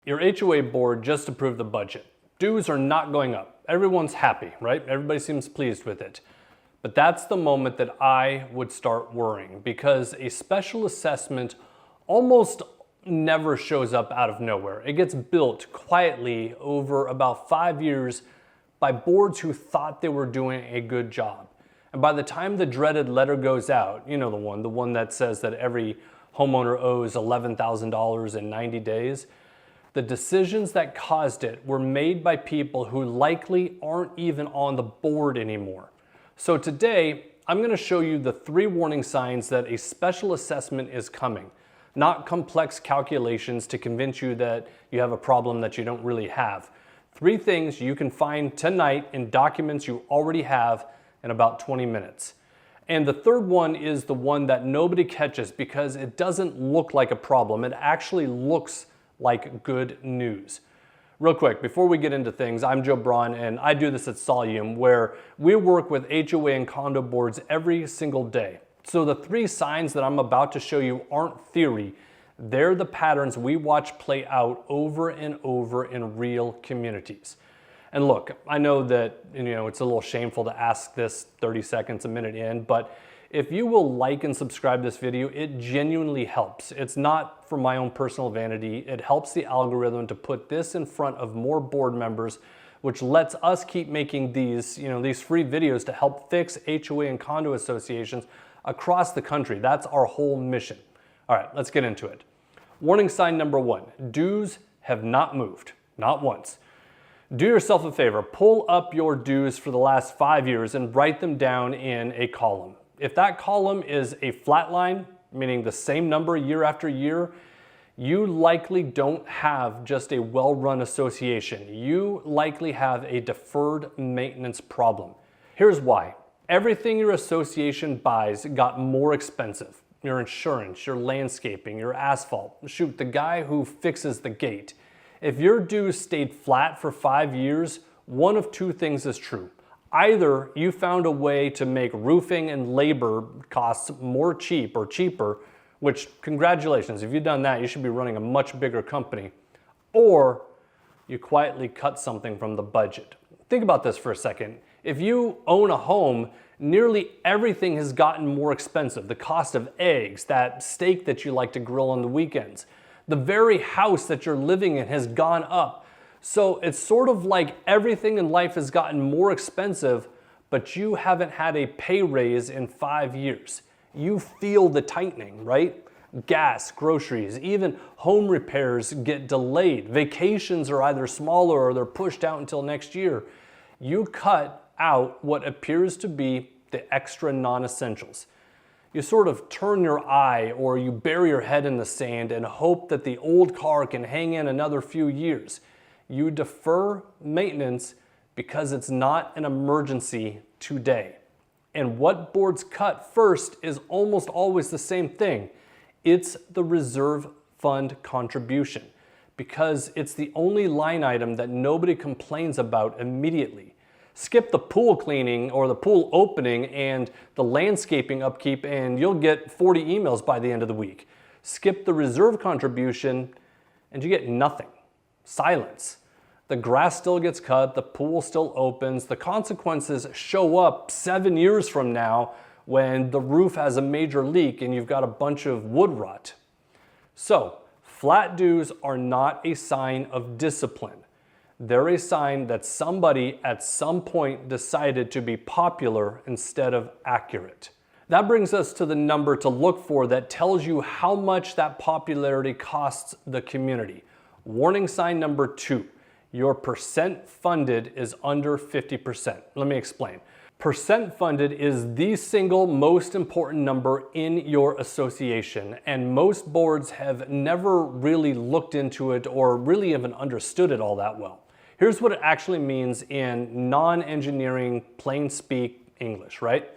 Your HOA board just approved the budget. Dues are not going up. Everyone's happy, right? Everybody seems pleased with it. But that's the moment that I would start worrying, because a special assessment almost never shows up out of nowhere. It gets built quietly over about 5 years by boards who thought they were doing a good job. And by the time the dreaded letter goes out, you know the one that says that every homeowner owes $11,000 in 90 days, the decisions that caused it were made by people who likely aren't even on the board anymore. So today, I'm going to show you the 3 warning signs that a special assessment is coming, not complex calculations to convince you that you have a problem that you don't really have. 3 things you can find tonight in documents you already have in about 20 minutes. And the third one is the one that nobody catches because it doesn't look like a problem. It actually looks like good news. Real quick, before we get into things, I'm Joe Braun and I do this at Solume, where we work with HOA and condo boards every single day. So the 3 signs that I'm about to show you aren't theory. They're the patterns we watch play out over and over in real communities. And look, I know that it's a little shameful to ask this 30 seconds, a minute in, but if you will like and subscribe to this video, it genuinely helps. It's not for my own personal vanity. It helps the algorithm to put this in front of more board members, which lets us keep making these free videos to help fix HOA and condo associations across the country. That's our whole mission. All right, let's get into it. Warning sign number 1, dues have not moved, not once. Do yourself a favor, pull up your dues for the last 5 years and write them down in a column. If that column is a flat line, meaning the same number year after year, you likely don't have just a well-run association. You likely have a deferred maintenance problem. Here's why. Everything your association buys got more expensive. Your insurance, your landscaping, your asphalt, shoot, the guy who fixes the gate. If your dues stayed flat for 5 years, one of 2 things is true. Either you found a way to make roofing and labor costs more cheaper, which congratulations, if you've done that, you should be running a much bigger company, or you quietly cut something from the budget. Think about this for a second. If you own a home, nearly everything has gotten more expensive. The cost of eggs, that steak that you like to grill on the weekends, the very house that you're living in has gone up. So it's sort of like everything in life has gotten more expensive, but you haven't had a pay raise in 5 years. You feel the tightening, right? Gas, groceries, even home repairs get delayed. Vacations are either smaller or they're pushed out until next year. You cut out what appears to be the extra non-essentials. You sort of turn your eye or you bury your head in the sand and hope that the old car can hang in another few years. You defer maintenance because it's not an emergency today. And what boards cut first is almost always the same thing. It's the reserve fund contribution, because it's the only line item that nobody complains about immediately. Skip the pool cleaning or the pool opening and the landscaping upkeep and you'll get 40 emails by the end of the week. Skip the reserve contribution and you get nothing. Silence. The grass still gets cut, the pool still opens, the consequences show up 7 years from now when the roof has a major leak and you've got a bunch of wood rot. So, flat dues are not a sign of discipline. They're a sign that somebody at some point decided to be popular instead of accurate. That brings us to the number to look for that tells you how much that popularity costs the community. Warning sign number 2. Your percent funded is under 50%. Let me explain. Percent funded is the single most important number in your association, and most boards have never really looked into it or really even understood it all that well. Here's what it actually means in non-engineering, plain speak English, right?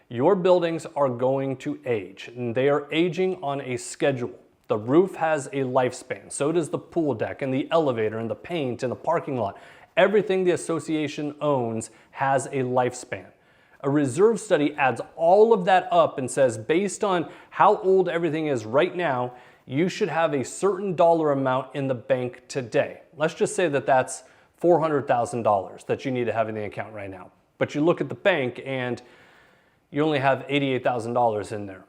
Your buildings are going to age, and they are aging on a schedule. The roof has a lifespan, so does the pool deck and the elevator and the paint and the parking lot. Everything the association owns has a lifespan. A reserve study adds all of that up and says, based on how old everything is right now, you should have a certain dollar amount in the bank today. Let's just say that that's $400,000 that you need to have in the account right now. But you look at the bank and you only have $88,000 in there.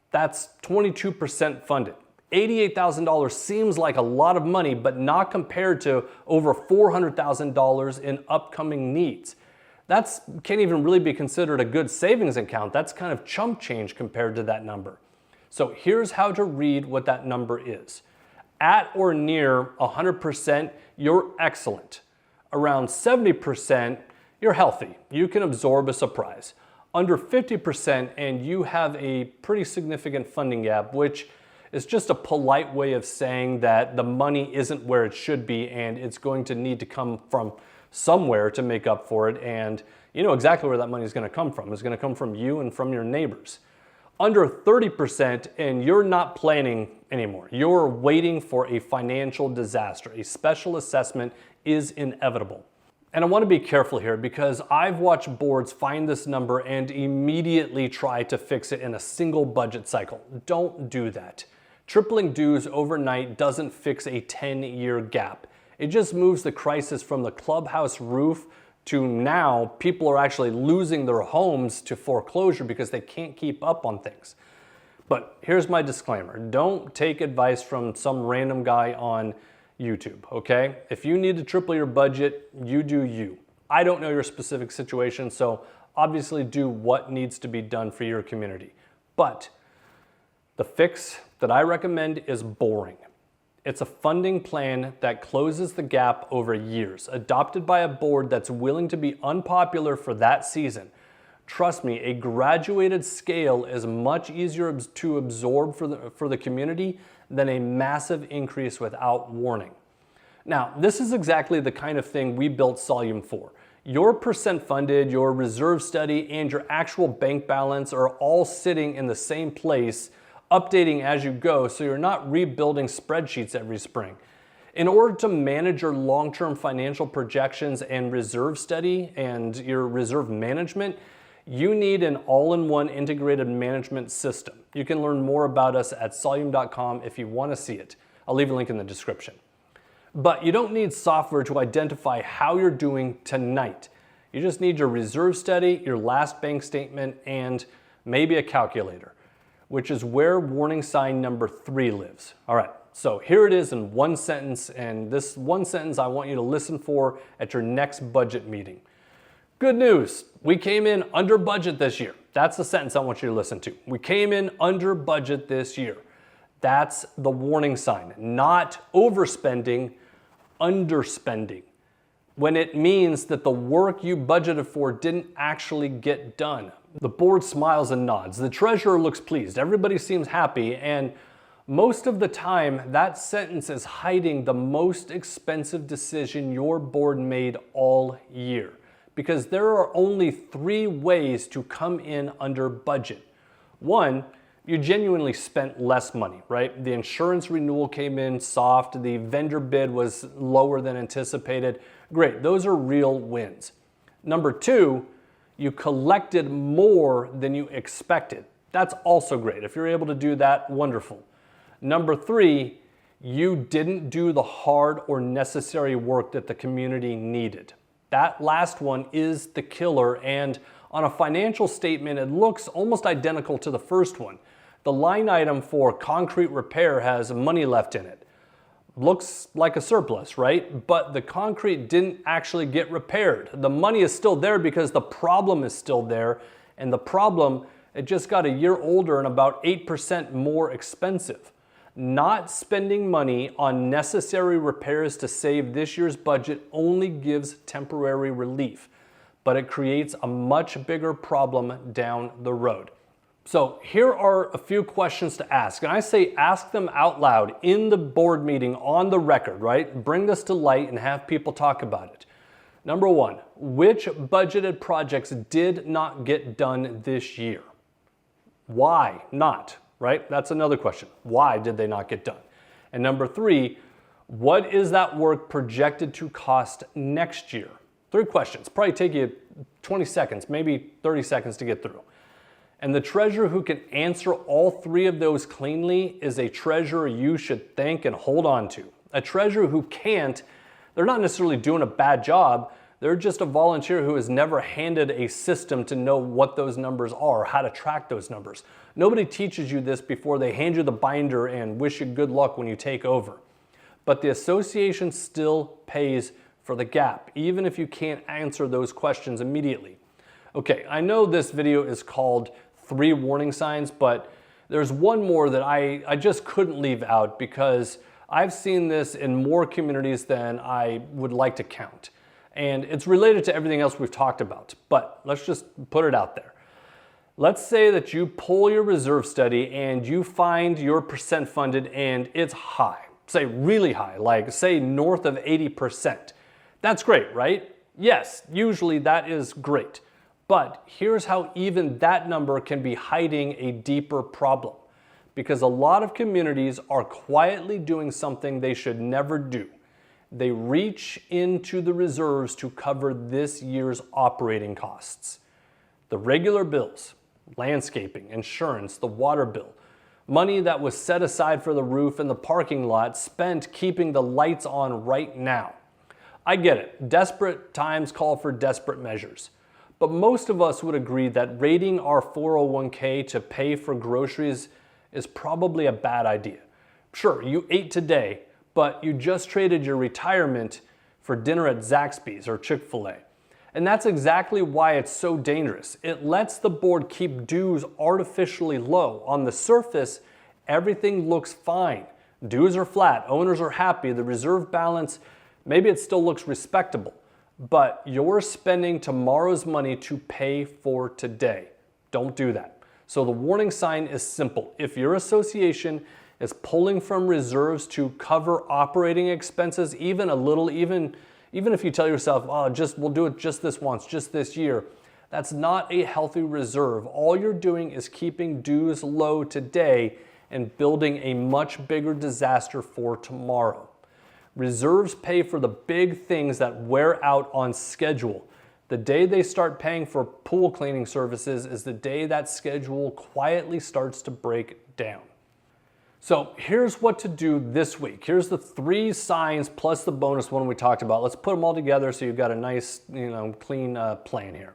That's 22% funded. $88,000 seems like a lot of money, but not compared to over $400,000 in upcoming needs. That can't even really be considered a good savings account. That's kind of chump change compared to that number. So here's how to read what that number is. At or near 100%, you're excellent. Around 70%, you're healthy. You can absorb a surprise. Under 50%, and you have a pretty significant funding gap, which is just a polite way of saying that the money isn't where it should be and it's going to need to come from somewhere to make up for it. And you know exactly where that money is going to come from. It's going to come from you and from your neighbors. Under 30%, and you're not planning anymore. You're waiting for a financial disaster. A special assessment is inevitable. And I want to be careful here because I've watched boards find this number and immediately try to fix it in a single budget cycle. Don't do that. Tripling dues overnight doesn't fix a 10-year gap. It just moves the crisis from the clubhouse roof to now people are actually losing their homes to foreclosure because they can't keep up on things. But here's my disclaimer. Don't take advice from some random guy on YouTube, okay? If you need to triple your budget, you do you. I don't know your specific situation, so obviously do what needs to be done for your community. But the fix that I recommend is boring. It's a funding plan that closes the gap over years, adopted by a board that's willing to be unpopular for that season. Trust me, a graduated scale is much easier to absorb for the community than a massive increase without warning. Now, this is exactly the kind of thing we built Solume for. Your percent funded, your reserve study, and your actual bank balance are all sitting in the same place, updating as you go, so you're not rebuilding spreadsheets every spring. In order to manage your long-term financial projections and reserve study and your reserve management, you need an all-in-one integrated management system. You can learn more about us at solume.com if you want to see it. I'll leave a link in the description. But you don't need software to identify how you're doing tonight. You just need your reserve study, your last bank statement, and maybe a calculator, which is where warning sign number 3 lives. All right, so here it is in one sentence, and this one sentence I want you to listen for at your next budget meeting. Good news, we came in under budget this year. That's the sentence I want you to listen to. We came in under budget this year. That's the warning sign, not overspending, underspending. When it means that the work you budgeted for didn't actually get done. The board smiles and nods. The treasurer looks pleased. Everybody seems happy, and most of the time, that sentence is hiding the most expensive decision your board made all year. Because there are only 3 ways to come in under budget. 1, you genuinely spent less money, right? The insurance renewal came in soft, the vendor bid was lower than anticipated. Great, those are real wins. Number 2, you collected more than you expected. That's also great. If you're able to do that, wonderful. Number 3, you didn't do the hard or necessary work that the community needed. That last one is the killer, and on a financial statement, it looks almost identical to the first one. The line item for concrete repair has money left in it. Looks like a surplus, right? But the concrete didn't actually get repaired. The money is still there because the problem is still there, and the problem, it just got a year older and about 8% more expensive. Not spending money on necessary repairs to save this year's budget only gives temporary relief, but it creates a much bigger problem down the road. So here are a few questions to ask, and I say ask them out loud in the board meeting on the record, right? Bring this to light and have people talk about it. Number 1, which budgeted projects did not get done this year? Why not? Right? That's another question. Why did they not get done? And number 3, what is that work projected to cost next year? 3 questions. Probably take you 20 seconds, maybe 30 seconds to get through. And the treasurer who can answer all three of those cleanly is a treasurer you should thank and hold on to. A treasurer who can't, they're not necessarily doing a bad job, they're just a volunteer who has never handed a system to know what those numbers are, how to track those numbers. Nobody teaches you this before they hand you the binder and wish you good luck when you take over. But the association still pays for the gap, even if you can't answer those questions immediately. Okay, I know this video is called 3 warning signs, but there's one more that I just couldn't leave out because I've seen this in more communities than I would like to count. And it's related to everything else we've talked about, but let's just put it out there. Let's say that you pull your reserve study and you find your percent funded and it's high, say really high, like say north of 80%. That's great, right? Yes, usually that is great. But here's how even that number can be hiding a deeper problem. Because a lot of communities are quietly doing something they should never do. They reach into the reserves to cover this year's operating costs. The regular bills, landscaping, insurance, the water bill, money that was set aside for the roof and the parking lot spent keeping the lights on right now. I get it, desperate times call for desperate measures. But most of us would agree that raiding our 401k to pay for groceries is probably a bad idea. Sure, you ate today, but you just traded your retirement for dinner at Zaxby's or Chick-fil-A. And that's exactly why it's so dangerous. It lets the board keep dues artificially low. On the surface, everything looks fine. Dues are flat, owners are happy, the reserve balance, maybe it still looks respectable. But you're spending tomorrow's money to pay for today. Don't do that. So the warning sign is simple. If your association is pulling from reserves to cover operating expenses, even a little, even if you tell yourself, oh, we'll do it just this once, just this year, that's not a healthy reserve. All you're doing is keeping dues low today and building a much bigger disaster for tomorrow. Reserves pay for the big things that wear out on schedule. The day they start paying for pool cleaning services is the day that schedule quietly starts to break down. So here's what to do this week. Here's the 3 signs plus the bonus one we talked about. Let's put them all together so you've got a nice, clean plan here.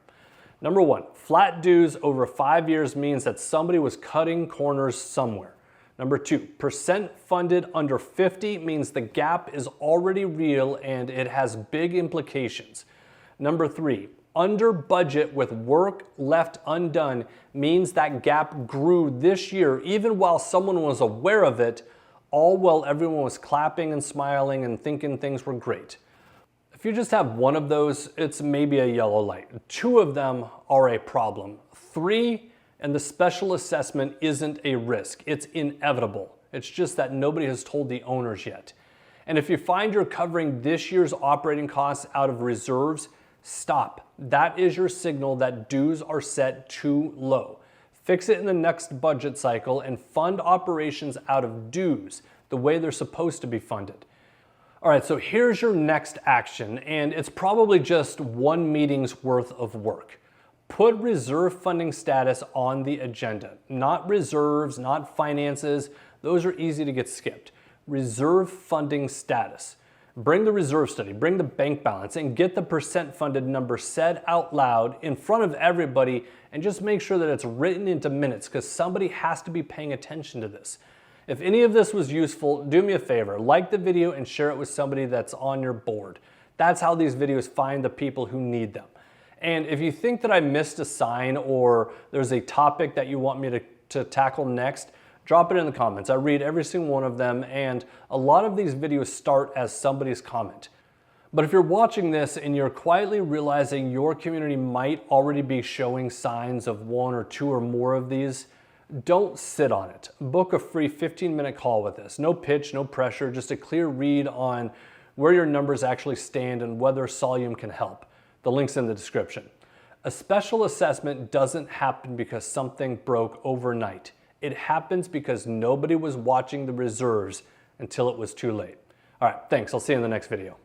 Number 1, flat dues over 5 years means that somebody was cutting corners somewhere. Number 2, percent funded under 50 means the gap is already real and it has big implications. Number 3, under budget with work left undone means that gap grew this year even while someone was aware of it, all while everyone was clapping and smiling and thinking things were great. If you just have one of those, it's maybe a yellow light. 2 of them are a problem. 3, and the special assessment isn't a risk. It's inevitable. It's just that nobody has told the owners yet. And if you find you're covering this year's operating costs out of reserves, stop. That is your signal that dues are set too low. Fix it in the next budget cycle and fund operations out of dues the way they're supposed to be funded. All right, so here's your next action, and it's probably just 1 meeting's worth of work. Put reserve funding status on the agenda. Not reserves, not finances. Those are easy to get skipped. Reserve funding status. Bring the reserve study, bring the bank balance, and get the percent funded number said out loud in front of everybody, and just make sure that it's written into minutes because somebody has to be paying attention to this. If any of this was useful, do me a favor, like the video and share it with somebody that's on your board. That's how these videos find the people who need them. And if you think that I missed a sign or there's a topic that you want me to tackle next, drop it in the comments. I read every single one of them, and a lot of these videos start as somebody's comment. But if you're watching this and you're quietly realizing your community might already be showing signs of 1 or 2 or more of these, don't sit on it. Book a free 15-minute call with us. No pitch, no pressure, just a clear read on where your numbers actually stand and whether Solume can help. The link's in the description. A special assessment doesn't happen because something broke overnight. It happens because nobody was watching the reserves until it was too late. All right, thanks. I'll see you in the next video.